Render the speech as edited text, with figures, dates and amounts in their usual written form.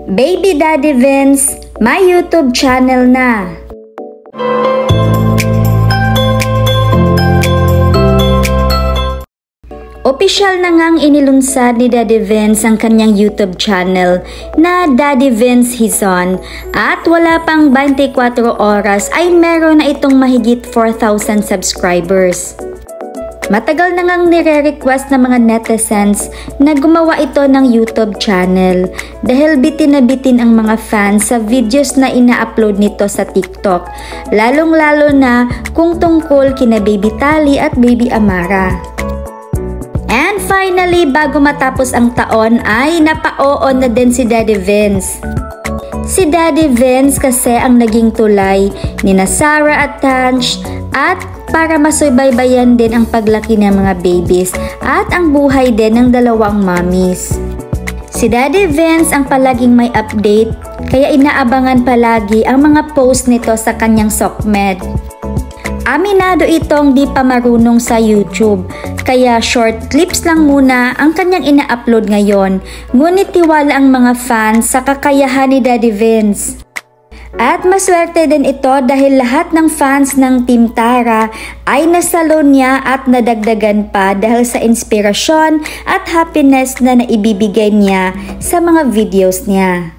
Baby Daddy Vince, may YouTube channel na. Opisyal na ngang inilunsad ni Daddy Vince ang kanyang YouTube channel na Daddy Vince Hizon at wala pang 24 oras ay meron na itong mahigit 4,000 subscribers. Matagal na ngang nire-request ng mga netizens na gumawa ito ng YouTube channel dahil bitin na bitin ang mga fans sa videos na ina-upload nito sa TikTok, lalong-lalo na kung tungkol kina Baby Tali at Baby Amara. And finally, bago matapos ang taon ay napa-oo na din si Daddy Vince. Si Daddy Vince kasi ang naging tulay ni Sarah at Tanch at para masubaybayan din ang paglaki ng mga babies at ang buhay din ng dalawang mommies. Si Daddy Vince ang palaging may update kaya inaabangan palagi ang mga post nito sa kanyang SOCMED. Aminado itong di pa marunong sa YouTube kaya short clips lang muna ang kanyang ina-upload ngayon, ngunit tiwala ang mga fans sa kakayahan ni Daddy Vince. At maswerte din ito dahil lahat ng fans ng Team Tara ay nasalon niya at nadagdagan pa dahil sa inspirasyon at happiness na naibibigay niya sa mga videos niya.